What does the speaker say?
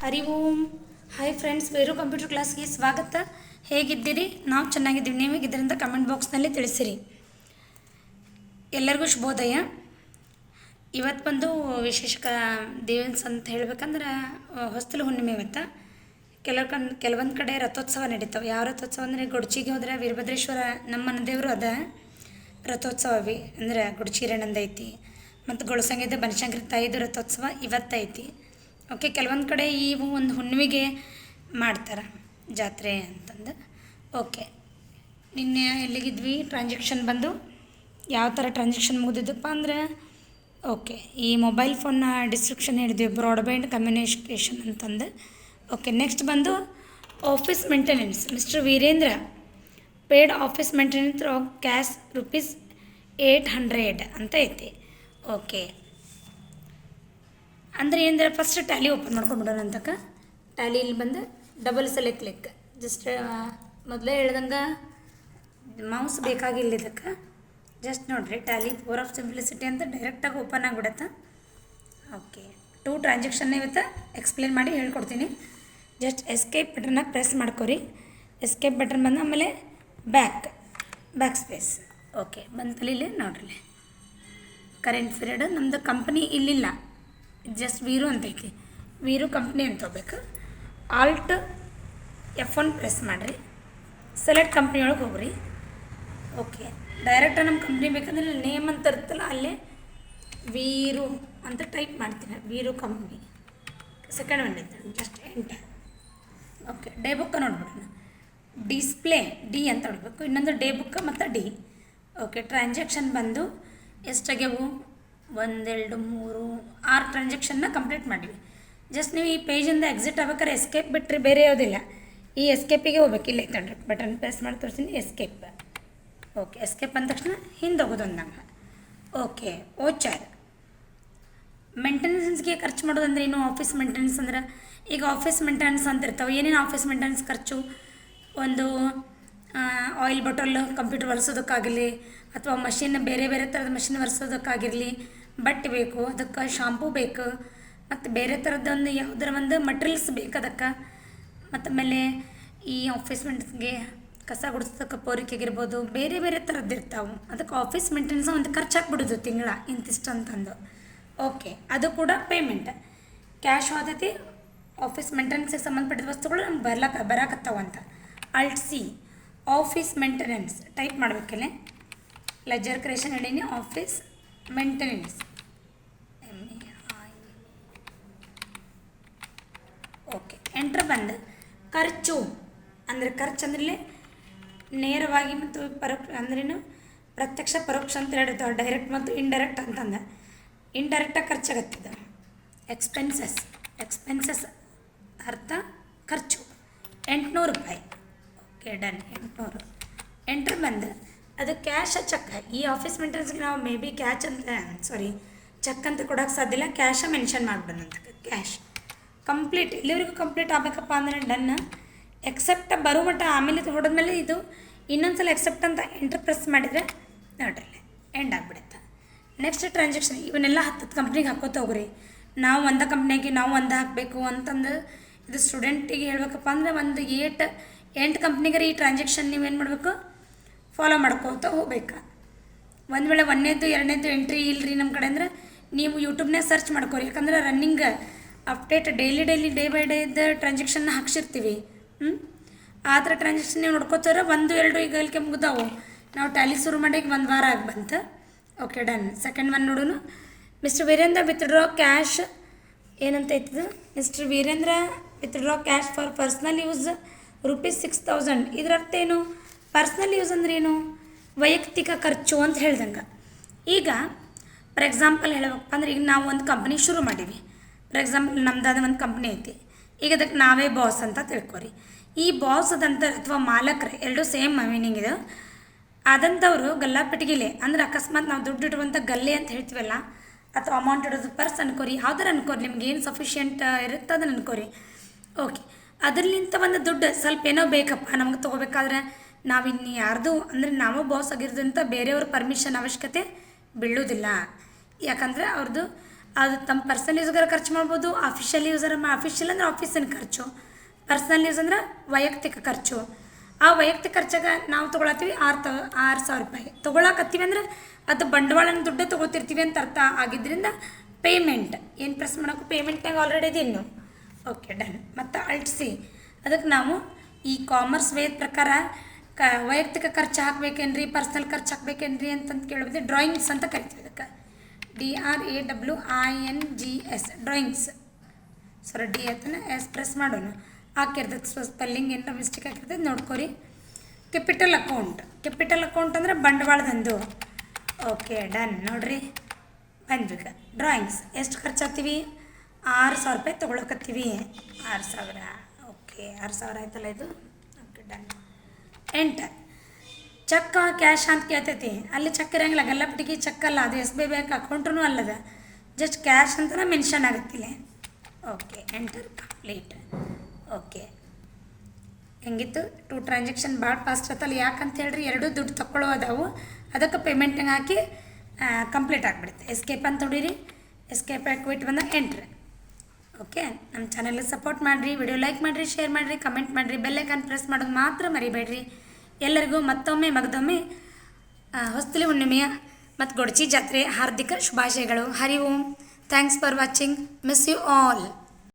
ಹರಿ ಓಂ. Hi friends, ಬೇರು computer ಕ್ಲಾಸ್ಗೆ ಸ್ವಾಗತ. ಹೇಗಿದ್ದೀರಿ? ನಾವು ಚೆನ್ನಾಗಿದ್ದೀವಿ. ನೀವು ಹೇಗಿದ್ದೀರಂತ ಕಮೆಂಟ್ ಬಾಕ್ಸ್ನಲ್ಲಿ ತಿಳಿಸಿರಿ. ಎಲ್ಲರಿಗೂ ಶುಭೋದಯ. ಇವತ್ತು ಬಂದು ವಿಶೇಷ ದಿವಸ ಅಂತ ಹೇಳ್ಬೇಕಂದ್ರೆ ಹೊಸ್ತಲು ಹುಣ್ಣಿಮೆ. ಇವತ್ತು ಕೆಲವೊಂದು ಕಡೆ ರಥೋತ್ಸವ ನಡೀತಾವೆ. ಯಾವ ರಥೋತ್ಸವ ಅಂದರೆ ಗೊಡ್ಚಿಗೆ ಹೋದ್ರೆ ವೀರಭದ್ರೇಶ್ವರ ನಮ್ಮ ಮನೆ ದೇವರು ಅದ ರಥೋತ್ಸವ ಅಂದರೆ ಗುಡ್ಚಿರಣಂದ ಐತಿ. ಮತ್ತು ಗೊಳಸಂಗಿದ ಬನಶಂಕರಿ ತಾಯಿದು ರಥೋತ್ಸವ ಇವತ್ತೈತಿ. ಓಕೆ, ಕೆಲವೊಂದು ಕಡೆ ಇವು ಒಂದು ಹುಣ್ಣಿಮೆಗೆ ಮಾಡ್ತಾರೆ ಜಾತ್ರೆ ಅಂತಂದು. ಓಕೆ, ನಿನ್ನೆ ಎಲ್ಲಿಗಿದ್ವಿ? ಟ್ರಾನ್ಸಾಕ್ಷನ್ ಬಂದು ಯಾವ ಥರ ಟ್ರಾನ್ಸಾಕ್ಷನ್ ಮುಗಿದಿದ್ದಪ್ಪ ಅಂದರೆ, ಓಕೆ, ಈ ಮೊಬೈಲ್ ಫೋನ್ನ ಡಿಸ್ಕ್ರಿಪ್ಷನ್ ಹೇಳಿದ್ವಿ, ಬ್ರಾಡ್ಬ್ಯಾಂಡ್ ಕಮ್ಯುನಿಕೇಷನ್ ಅಂತಂದು. ಓಕೆ, ನೆಕ್ಸ್ಟ್ ಬಂದು office maintenance. Mister Virendra paid office maintenance of cash ₹800 ಅಂತ ಐತಿ. ಓಕೆ, ಅಂದರೆ ಏನಂದ್ರೆ ಫಸ್ಟ್ ಟ್ಯಾಲಿ ಓಪನ್ ಮಾಡ್ಕೊಂಡ್ಬಿಡೋಣ ಅಂತಕ್ಕ. ಟ್ಯಾಲಿಯಲ್ಲಿ ಬಂದು ಡಬಲ್ ಸೆಲೆಕ್ಟ್ ಕ್ಲಿಕ್. ಜಸ್ಟ್ ಮೊದಲೇ ಹೇಳ್ದಂಗೆ ಮೌಸ್ ಬೇಕಾಗಿಲ್ಲ ಇದಕ್ಕೆ. ಜಸ್ಟ್ ನೋಡಿರಿ, ಟ್ಯಾಲಿ ಪವರ್ ಆಫ್ ಸಿಂಪ್ಲಿಸಿಟಿ ಅಂತ ಡೈರೆಕ್ಟಾಗಿ ಓಪನ್ ಆಗಿಬಿಡುತ್ತೆ. ಓಕೆ, 2 ಟ್ರಾನ್ಸಾಕ್ಷನ್ನ ಇವತ್ತು ಎಕ್ಸ್ಪ್ಲೇನ್ ಮಾಡಿ ಹೇಳ್ಕೊಡ್ತೀನಿ. ಜಸ್ಟ್ ಎಸ್ಕೇಪ್ ಬಟನ್ನ ಪ್ರೆಸ್ ಮಾಡ್ಕೊರಿ. ಎಸ್ಕೇಪ್ ಬಟನ್ ಬಂದು ಆಮೇಲೆ ಬ್ಯಾಕ್ ಸ್ಪೇಸ್. ಓಕೆ, ಬಂತಲ್ಲಿ ಇಲ್ಲಿ ನೋಡ್ರಿ, ಕರೆಂಟ್ ಪೀರಿಯಡ್ ನಮ್ಮದು ಕಂಪ್ನಿ ಇಲ್ಲಿಲ್ಲ, ಜಸ್ಟ್ ವೀರು ಅಂತೈತಿ. ವೀರು ಕಂಪ್ನಿ ಅಂತ ಹೋಗ್ಬೇಕು. ಆಲ್ಟ್ F1 ಪ್ರೆಸ್ ಮಾಡಿರಿ. ಸೆಲೆಕ್ಟ್ ಕಂಪ್ನಿ ಒಳಗೆ ಹೋಗ್ರಿ. ಓಕೆ, ಡೈರೆಕ್ಟಾಗಿ ನಮ್ಮ ಕಂಪ್ನಿ ಬೇಕಂದ್ರೆ ನೇಮ್ ಅಂತ ಇರುತ್ತಲ್ಲ, ಅಲ್ಲೇ ವೀರು ಅಂತ ಟೈಪ್ ಮಾಡ್ತೀನಿ. ವೀರು ಕಂಪ್ನಿ ಸೆಕೆಂಡ್ ಒನ್ ಐತೆ, ಜಸ್ಟ್ ಎಂಟರ್. ಓಕೆ, ಡೇ ಬುಕ್ಕ ನೋಡ್ಬಿಡೋಣ. ಡಿಸ್ಪ್ಲೇ ಡಿ ಅಂತ ನೋಡಬೇಕು. ಇನ್ನೊಂದು ಡೇ ಬುಕ್ಕ ಮತ್ತು ಡಿ. ಓಕೆ, ಟ್ರಾನ್ಸಾಕ್ಷನ್ ಬಂದು ಎಷ್ಟಾಗ್ಯವು? 1 2 3 6 ಟ್ರಾನ್ಸಾಕ್ಷನ್ನ ಕಂಪ್ಲೀಟ್ ಮಾಡಿವಿ. ಜಸ್ಟ್ ನೀವು ಈ ಪೇಜಿಂದ ಎಕ್ಸಿಟ್ ಆಗ್ಬೇಕಾದ್ರೆ ಎಸ್ಕೇಪ್ ಬಿಟ್ಟರೆ ಬೇರೆ ಯಾವುದಿಲ್ಲ, ಈ ಎಸ್ಕೇಪಿಗೆ ಹೋಗ್ಬೇಕು. ಇಲ್ಲೇ ತಂಡ್ರಿ ಬಟನ್ ಪ್ರೆಸ್ ಮಾಡಿ ತೋರಿಸ್ತೀನಿ, ಎಸ್ಕೇಪ್. ಓಕೆ, ಎಸ್ಕೇಪ್ ಅಂದ ತಕ್ಷಣ ಹಿಂದೆ ಹೋಗೋದು ಅಂದಂಗೆ. ಓಕೆ, ಓಚರ್ ಮೇಂಟೆನೆನ್ಸ್ಗೆ ಖರ್ಚು ಮಾಡೋದಂದ್ರೆ ಏನು? ಆಫೀಸ್ ಮೇಂಟೆನೆನ್ಸ್ ಅಂದ್ರೆ ಈಗ ಆಫೀಸ್ ಮೇಂಟೆನೆನ್ಸ್ ಅಂತ ಇರ್ತಾವೆ. ಏನೇನು ಆಫೀಸ್ ಮೇಂಟೆನೆನ್ಸ್ ಖರ್ಚು? ಒಂದು ಆಯಿಲ್ ಬಾಟಲ್ ಕಂಪ್ಯೂಟರ್ ಒರೆಸೋದಕ್ಕಾಗಿರಲಿ, ಅಥವಾ ಮಷಿನ್ ಬೇರೆ ಬೇರೆ ಥರದ ಮಷಿನ್ ಒರೆಸೋದಕ್ಕಾಗಿರಲಿ, ಬಟ್ಟೆ ಬೇಕು, ಅದಕ್ಕೆ ಶಾಂಪೂ ಬೇಕು, ಮತ್ತು ಬೇರೆ ಥರದ್ದೊಂದು ಯಾವುದರ ಒಂದು ಮಟೀರಿಯಲ್ಸ್ ಬೇಕು ಅದಕ್ಕೆ. ಮತ್ತು ಆಮೇಲೆ ಈ ಆಫೀಸ್ ಮೇಂಟೆನ್ಸ್ಗೆ ಕಸ ಗುಡಿಸೋದಕ್ಕೆ ಪೋರಿಕೆಗಿರ್ಬೋದು, ಬೇರೆ ಬೇರೆ ಥರದ್ದು ಇರ್ತಾವೆ. ಅದಕ್ಕೆ ಆಫೀಸ್ ಮೇಂಟೆನೆನ್ಸ್ ಒಂದು ಖರ್ಚು ಹಾಕ್ಬಿಡೋದು ತಿಂಗಳ ಇಂತಿಷ್ಟು ಅಂತಂದು. ಓಕೆ, ಅದು ಕೂಡ ಪೇಮೆಂಟ್ ಕ್ಯಾಶ್ ಆದೈತಿ. ಆಫೀಸ್ ಮೇಂಟೆನೆನ್ಸ್ಗೆ ಸಂಬಂಧಪಟ್ಟಿದ ವಸ್ತುಗಳು ನಮ್ಗೆ ಬರಾಕತ್ತಾವಂತ. Alt c office maintenance type ಮಾಡಬೇಕಲ್ಲೇ. ಲೆಜರ್ ಕ್ರಿಯೇಷನ್ ಹೇಳೀನಿ, office maintenance MEI. Okay, enter ಬಂದು ಖರ್ಚು ಅಂದರೆ ಖರ್ಚು ಅಂದ್ರೆ ನೇರವಾಗಿ ಮತ್ತು ಅಂದ್ರೇನು ಪ್ರತ್ಯಕ್ಷ ಪರೋಕ್ಷ ಅಂತ ಹೇಳಿರ್ತಾವೆ. ಡೈರೆಕ್ಟ್ ಮತ್ತು ಇಂಡೈರೆಕ್ಟ್ ಅಂತಂದು. ಇಂಡೈರೆಕ್ಟಾಗಿ ಖರ್ಚಾಗತ್ತಿದ ಎಕ್ಸ್ಪೆನ್ಸಸ್ ಅರ್ಥ ಖರ್ಚು ₹800. Okay, done. 800. ಎಂಟ್ರ್ ಬಂದು ಅದು ಕ್ಯಾಶ್ ಚೆಕ್. ಈ ಆಫೀಸ್ ಮೇಂಟೆನೆನ್ಸ್ಗೆ ನಾವು ಮೇ ಬಿ ಚೆಕ್ ಅಂತ ಕೊಡೋಕ್ಕೆ ಸಾಧ್ಯ ಇಲ್ಲ, ಕ್ಯಾಶ ಮೆನ್ಷನ್ ಮಾಡ್ಬಂದಂತ. ಕ್ಯಾಶ್ ಕಂಪ್ಲೀಟ್ ಇಲ್ಲಿವರೆಗೂ ಕಂಪ್ಲೀಟ್ ಆಗಬೇಕಪ್ಪ ಅಂದರೆ ಡನ್. ಎಕ್ಸೆಪ್ಟ್ ಬರೋ ಮಟ್ಟ ಆಮೇಲೆ ಹೊಡೆದ್ಮೇಲೆ ಇದು ಇನ್ನೊಂದು ಸಲ ಎಕ್ಸೆಪ್ಟ್ ಅಂತ ಎಂಟ್ರ್ ಪ್ರೆಸ್ ಮಾಡಿದರೆ ನೋಡ್ರಿ ಎಂಡ್ ಆಗಿಬಿಡುತ್ತೆ. ನೆಕ್ಸ್ಟ್ ಟ್ರಾನ್ಸಾಕ್ಷನ್ ಇವನ್ನೆಲ್ಲ 10 ಕಂಪ್ನಿಗೆ ಹಾಕೋತ ಹೋಗ್ರಿ. ನಾವು ಒಂದು ಕಂಪ್ನಿಗೆ ನಾವು ಒಂದು ಹಾಕಬೇಕು ಅಂತಂದು ಇದು ಸ್ಟೂಡೆಂಟಿಗೆ ಹೇಳ್ಬೇಕಪ್ಪ ಅಂದರೆ ಒಂದು 8 ಕಂಪ್ನಿಗರ ಈ ಟ್ರಾನ್ಸಾಕ್ಷನ್ ನೀವೇನು ಮಾಡಬೇಕು? ಫಾಲೋ ಮಾಡ್ಕೋತ ಹೋಗ್ಬೇಕು. ಒಂದು ವೇಳೆ 1ನೇದು 2ನೇದು ಎಂಟ್ರಿ ಇಲ್ಲರಿ ನಮ್ಮ ಕಡೆ ಅಂದ್ರೆ ನೀವು ಯೂಟ್ಯೂಬ್ನಾಗ ಸರ್ಚ್ ಮಾಡ್ಕೋರಿ. ಯಾಕಂದ್ರೆ running update daily day by ಡೇದ ಟ್ರಾನ್ಸಾಕ್ಷನ್ನ ಹಾಕ್ಸಿರ್ತೀವಿ. ಆ ಥರ ಟ್ರಾನ್ಸಾಕ್ಷನ್ ನೀವು ನೋಡ್ಕೋತಾರೆ. 1 2 ಈಗ ಇಲ್ಲಿಗೆ ಮುಗಿದಾವು. ನಾವು ಟ್ಯಾಲಿ ಶುರು ಮಾಡಿ 1 ವಾರ ಆಗಿ ಬಂತು. Okay, done. ಸೆಕೆಂಡ್ ಒನ್ ನೋಡೋಣ. ಮಿಸ್ಟರ್ ವೀರೇಂದ್ರ ವಿತ್ಡ್ರಾ ಕ್ಯಾಶ್ ಏನಂತ ಐತದು? Mister Virendra withdraw cash for personal use ₹6000. ಇದರ ಅರ್ಥ ಏನು? ಪರ್ಸ್ನಲ್ ಯೂಸ್ ಅಂದ್ರೆ ಏನು? ವೈಯಕ್ತಿಕ ಖರ್ಚು ಅಂತ ಹೇಳ್ದಂಗೆ. ಈಗ ಫಾರ್ ಎಕ್ಸಾಂಪಲ್ ಹೇಳಬೇಕಪ್ಪ ಅಂದ್ರೆ, ಈಗ ನಾವು ಒಂದು ಕಂಪ್ನಿ ಶುರು ಮಾಡೀವಿ. ಫಾರ್ ಎಕ್ಸಾಂಪಲ್ ನಮ್ಮದಾದ ಒಂದು ಕಂಪ್ನಿ ಐತಿ. ಈಗ ಅದಕ್ಕೆ ನಾವೇ ಬಾಸ್ ಅಂತ ತಿಳ್ಕೊರಿ. ಈ ಬಾಸ್ ಅದಂತ ಅಥವಾ ಮಾಲಕರೇ ಎರಡೂ ಸೇಮ್ ಮೀನಿಂಗ್ ಇದೆ. ಆದಂಥವ್ರು ಗಲ್ಲಾಪೆಟ್ಟಿಗೆಲೆ ಅಂದ್ರೆ ಅಕಸ್ಮಾತ್ ನಾವು ದುಡ್ಡು ಇಡುವಂಥ ಗಲ್ಲೆ ಅಂತ ಹೇಳ್ತೀವಲ್ಲ, ಅಥವಾ ಅಮೌಂಟ್ ಇಡೋದು ಪರ್ಸ್ ಅನ್ಕೋರಿ, ಯಾವ್ದಾರು ಅನ್ಕೋರಿ, ನಿಮ್ಗೆ ಏನು ಸಫಿಷಿಯೆಂಟ್ ಇರುತ್ತೆ ಅದನ್ನು ಅನ್ಕೋರಿ. ಓಕೆ, ಅದರಲ್ಲಿಂತ ಒಂದು ದುಡ್ಡು ಸ್ವಲ್ಪ ಏನೋ ಬೇಕಪ್ಪ ನಮಗೆ ತೊಗೋಬೇಕಾದ್ರೆ ನಾವಿನ್ನು ಯಾರ್ದು ಅಂದರೆ ನಾವು ಬಾಸ್ ಆಗಿರೋದಂತ ಬೇರೆಯವ್ರ ಪರ್ಮಿಷನ್ ಅವಶ್ಯಕತೆ ಬೀಳೋದಿಲ್ಲ. ಯಾಕಂದರೆ ಅವ್ರದ್ದು ಅದು ತಮ್ಮ ಪರ್ಸನಲ್ ಯೂಸ್ಗಾರ ಖರ್ಚು ಮಾಡ್ಬೋದು, ಅಫಿಷಿಯಲ್ ಯೂಸರ್ ಅಫಿಷಿಯಲ್ ಅಂದ್ರೆ ಆಫೀಸಿನ ಖರ್ಚು, ಪರ್ಸನಲ್ ಯೂಸ್ ಅಂದ್ರೆ ವೈಯಕ್ತಿಕ ಖರ್ಚು. ಆ ವೈಯಕ್ತಿಕ ಖರ್ಚಾಗ ನಾವು ತೊಗೊಳತ್ತೀವಿ 6,000 ರೂಪಾಯಿ ತೊಗೊಳಕತ್ತೀವಿ ಅಂದ್ರೆ ಅದು ಬಂಡವಾಳನ ದುಡ್ಡು ತೊಗೋತಿರ್ತೀವಿ ಅಂತ ಅರ್ಥ ಆಗಿದ್ದರಿಂದ ಪೇಮೆಂಟ್ ಏನು ಪ್ರೆಸ್ ಮಾಡೋಕ್ಕೂ ಪೇಮೆಂಟ್ನಾಗ ಆಲ್ರೆಡಿ ಇದೆ ಇನ್ನು. Okay done. ಮತ್ತು ಅಲ್ಟ್ಸಿ ಅದಕ್ಕೆ ನಾವು ಈ ಕಾಮರ್ಸ್ ವೇದ ಪ್ರಕಾರ ವೈಯಕ್ತಿಕ ಖರ್ಚು ಹಾಕ್ಬೇಕೇನ್ರಿ, ಪರ್ಸ್ನಲ್ ಖರ್ಚು ಹಾಕ್ಬೇಕೇನ್ರಿ ಅಂತಂದು ಕೇಳೋದು ಡ್ರಾಯಿಂಗ್ಸ್ ಅಂತ ಕರಿತೀವಿ. ಅದಕ್ಕೆ DRAWINGS ಡ್ರಾಯಿಂಗ್ಸ್. ಸರಿ ಡಿ ಆತನ ಎಸ್ ಪ್ರೆಸ್ ಮಾಡೋಣ. ಹಾಕಿರ್ತದೆ ಸ್ಪೆಲ್ಲಿಂಗ್ ಏನಾರ ಮಿಸ್ಟೇಕ್ ಆಗಿರ್ತದೆ ನೋಡ್ಕೊರಿ. ಕ್ಯಾಪಿಟಲ್ ಅಕೌಂಟ್ ಅಂದ್ರೆ ಬಂಡವಾಳದಂದು. Okay done. ನೋಡಿರಿ ಬಂದ್ಬೇಕು. ಡ್ರಾಯಿಂಗ್ಸ್ ಎಷ್ಟು ಖರ್ಚಾಗ್ತೀವಿ? 6,000 ರೂಪಾಯಿ ತೊಗೊಳಕತ್ತೀವಿ. 6,000. ಓಕೆ 6,000 ಆಯ್ತಲ್ಲ ಇದು. Okay done. Enter. Cheque cash ಅಂತ ಕೇಳ್ತೈತಿ. ಅಲ್ಲಿ ಚೆಕ್ ಇರಂಗಿಲ್ಲ, ಗಲ್ಲಪಟ್ಟಿಗೆ ಚೆಕ್ ಅಲ್ಲ, ಅದು SBI ಬ್ಯಾಂಕ್ ಅಕೌಂಟ್ರೂ ಅಲ್ಲದ, ಜಸ್ಟ್ ಕ್ಯಾಶ್ ಅಂತಲೇ ಮೆನ್ಷನ್ ಆಗುತ್ತಿಲ್ಲ. Okay enter complete. ಓಕೆ ಹೆಂಗಿತ್ತು 2 ಟ್ರಾನ್ಸಾಕ್ಷನ್ ಭಾಳ ಫಾಸ್ಟ್ ಆತಲ್ಲ. ಯಾಕಂತ ಹೇಳ್ರಿ 2 ದುಡ್ಡು ತಗೊಳ್ಳೋ ಅದಾವು, ಅದಕ್ಕೆ ಪೇಮೆಂಟಿಗೆ ಹಾಕಿ ಕಂಪ್ಲೀಟ್ ಆಗಿಬಿಡುತ್ತೆ. ಎಸ್ಕೇಪ್ ಅಂತ ಹೊಡೀರಿ. ಎಸ್ಕೇಪ್ ಹಾಕ್ಬಿಟ್ಟು ಬಂದಾಗ ಎಂಟ್ರಿ. ಓಕೆ ನಮ್ಮ ಚಾನಲ್ಗೆ ಸಪೋರ್ಟ್ ಮಾಡಿರಿ, ವಿಡಿಯೋ ಲೈಕ್ ಮಾಡಿರಿ, ಶೇರ್ ಮಾಡಿರಿ, ಕಮೆಂಟ್ ಮಾಡಿರಿ, ಬೆಲ್ಲೈಕನ್ ಪ್ರೆಸ್ ಮಾಡೋದು ಮಾತ್ರ ಮರಿಬೇಡ್ರಿ. ಎಲ್ಲರಿಗೂ ಮತ್ತೊಮ್ಮೆ ಮಗದೊಮ್ಮೆ ಹೊಸ್ತಲಿ ಹುಣ್ಣಿಮೆಯ ಮತ್ತು ಗೊಡಚಿ ಜಾತ್ರೆ ಹಾರ್ದಿಕ ಶುಭಾಶಯಗಳು. Hari Om. Thanks for watching. Miss you all.